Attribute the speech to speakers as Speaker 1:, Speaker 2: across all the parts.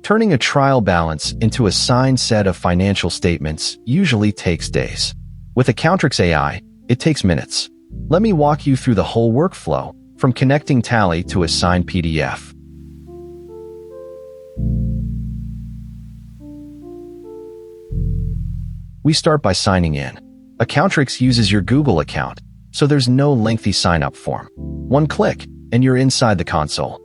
Speaker 1: Turning a trial balance into a signed set of financial statements usually takes days. With Accountrix AI, it takes minutes. Let me walk you through the whole workflow, from connecting Tally to a signed PDF. We start by signing in. Accountrix uses your Google account, so there's no lengthy sign-up form. One click, and you're inside the console.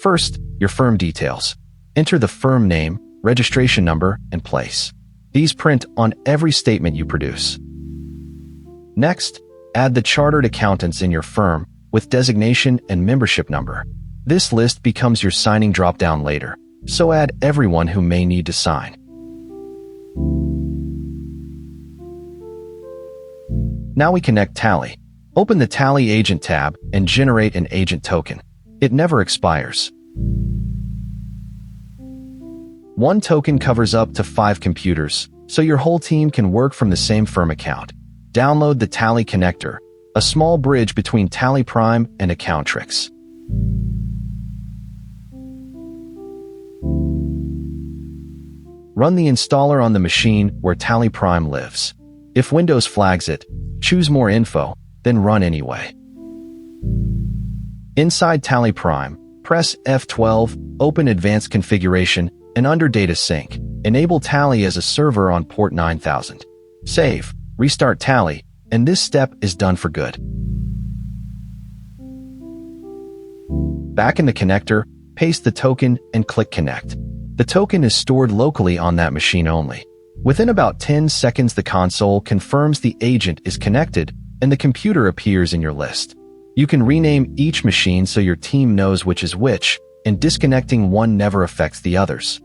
Speaker 1: First, your firm details. Enter the firm name, registration number, and place. These print on every statement you produce. Next, add the chartered accountants in your firm with designation and membership number. This list becomes your signing drop-down later, so add everyone who may need to sign. Now we connect Tally. Open the Tally Agent tab and generate an agent token. It never expires. One token covers up to 5 computers, so your whole team can work from the same firm account. Download the Tally connector, a small bridge between Tally Prime and Accountrix. Run the installer on the machine where Tally Prime lives. If Windows flags it, choose More Info, then run anyway. Inside Tally Prime, press F12, open Advanced Configuration, and under Data Sync, enable Tally as a server on port 9000. Save, restart Tally, and this step is done for good. Back in the connector, paste the token and click Connect. The token is stored locally on that machine only. Within about 10 seconds, the console confirms the agent is connected and the computer appears in your list. You can rename each machine so your team knows which is which, and disconnecting one never affects the others.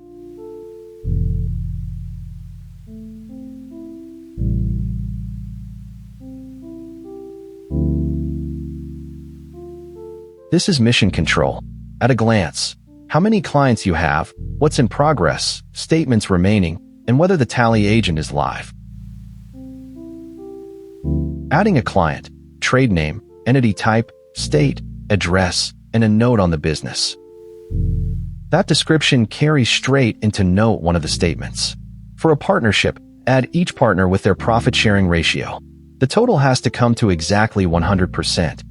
Speaker 1: This is Mission Control. At a glance, how many clients you have, what's in progress, statements remaining, and whether the Tally agent is live. Adding a client, trade name, entity type, state, address, and a note on the business. That description carries straight into Note 1 of the statements. For a partnership, add each partner with their profit-sharing ratio. The total has to come to exactly 100%.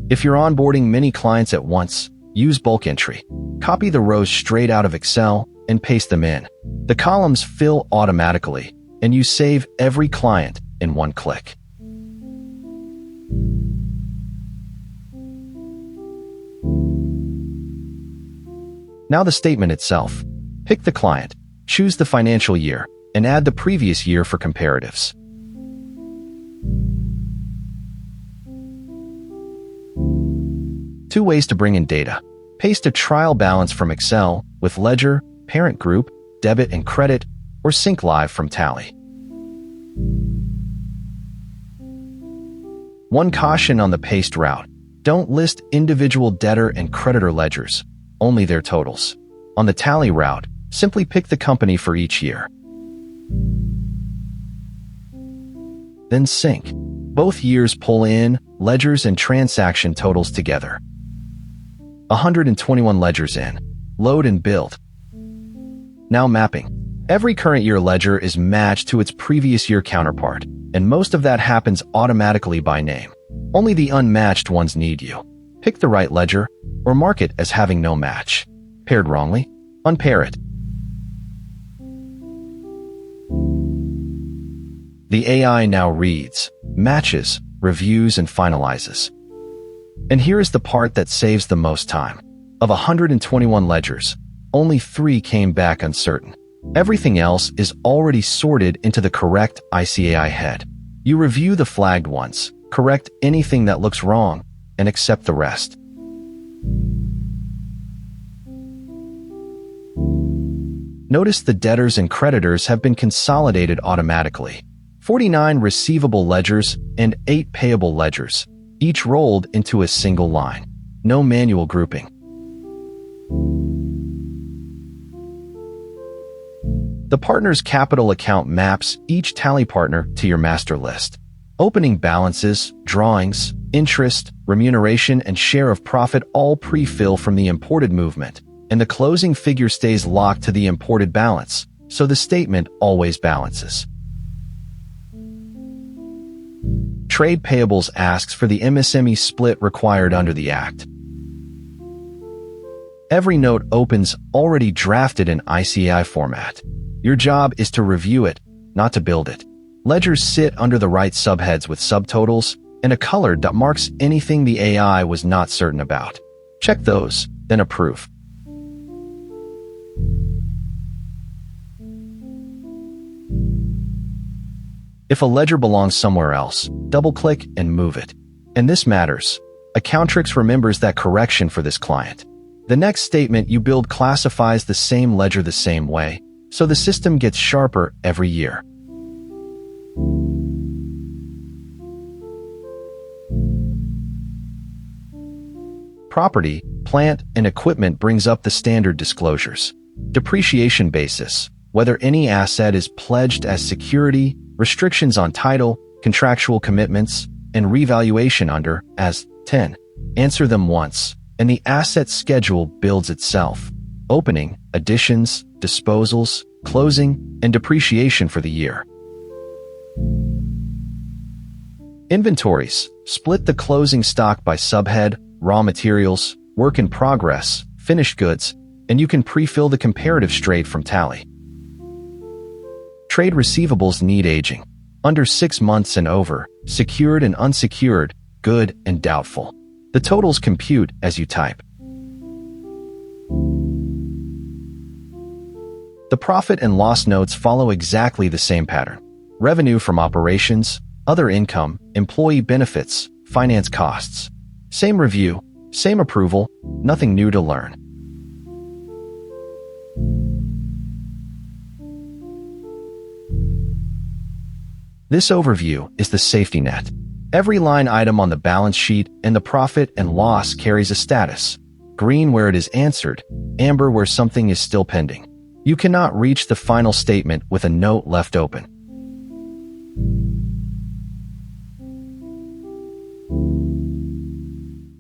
Speaker 1: If you're onboarding many clients at once, use bulk entry. Copy the rows straight out of Excel and paste them in. The columns fill automatically, and you save every client in one click. Now the statement itself. Pick the client, choose the financial year, and add the previous year for comparatives. Two ways to bring in data. Paste a trial balance from Excel with Ledger, Parent Group, Debit and Credit, or Sync Live from Tally. One caution on the paste route. Don't list individual debtor and creditor ledgers, only their totals. On the Tally route, simply pick the company for each year. Then sync. Both years pull in ledgers and transaction totals together. 121 ledgers in. Load and build. Now mapping. Every current year ledger is matched to its previous year counterpart, and most of that happens automatically by name. Only the unmatched ones need you. Pick the right ledger, or mark it as having no match. Paired wrongly? Unpair it. The AI now reads, matches, reviews, and finalizes. And here is the part that saves the most time. Of 121 ledgers, only 3 came back uncertain. Everything else is already sorted into the correct ICAI head. You review the flagged ones, correct anything that looks wrong, and accept the rest. Notice the debtors and creditors have been consolidated automatically. 49 receivable ledgers and 8 payable ledgers, each rolled into a single line. No manual grouping. The partner's capital account maps each Tally partner to your master list. Opening balances, drawings, interest, remuneration, and share of profit all pre-fill from the imported movement, and the closing figure stays locked to the imported balance, so the statement always balances. Trade Payables asks for the MSME split required under the Act. Every note opens already drafted in ICAI format. Your job is to review it, not to build it. Ledgers sit under the right subheads with subtotals and a color that marks anything the AI was not certain about. Check those, then approve. If a ledger belongs somewhere else, double-click and move it. And this matters. Accountrix remembers that correction for this client. The next statement you build classifies the same ledger the same way, so the system gets sharper every year. Property, plant, and equipment brings up the standard disclosures. Depreciation basis, whether any asset is pledged as security, restrictions on title, contractual commitments, and revaluation under, as 10. Answer them once, and the asset schedule builds itself. Opening, additions, disposals, closing, and depreciation for the year. Inventories, split the closing stock by subhead, raw materials, work in progress, finished goods, and you can pre-fill the comparative straight from tally. Trade receivables need aging. Under 6 months and over, secured and unsecured, good and doubtful. The totals compute as you type. The profit and loss notes follow exactly the same pattern. Revenue from operations, other income, employee benefits, finance costs. Same review, same approval, nothing new to learn. This overview is the safety net. Every line item on the balance sheet and the profit and loss carries a status. Green where it is answered, amber where something is still pending. You cannot reach the final statement with a note left open.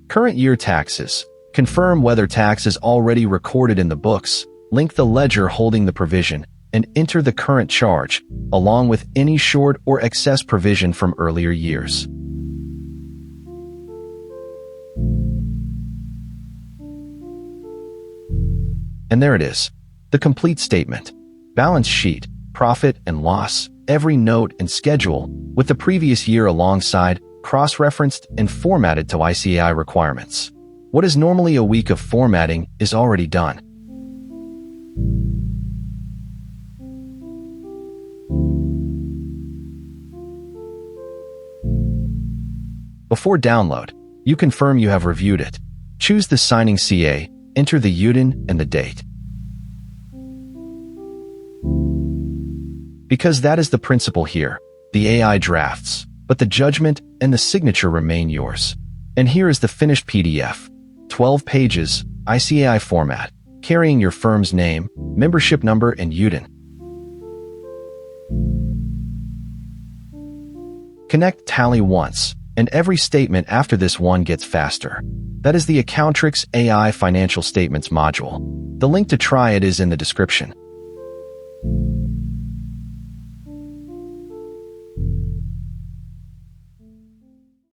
Speaker 1: Current year taxes. Confirm whether tax is already recorded in the books, link the ledger holding the provision, and enter the current charge, along with any short or excess provision from earlier years. And there it is, the complete statement. Balance sheet, profit and loss, every note and schedule, with the previous year alongside, cross-referenced and formatted to ICAI requirements. What is normally a week of formatting is already done. Before download, you confirm you have reviewed it. Choose the signing CA, enter the UDIN and the date. Because that is the principle here, the AI drafts, but the judgment and the signature remain yours. And here is the finished PDF. 12 pages, ICAI format, carrying your firm's name, membership number, and UDIN. Connect Tally once, and every statement after this one gets faster. That is the Accountrix AI Financial Statements module. The link to try it is in the description.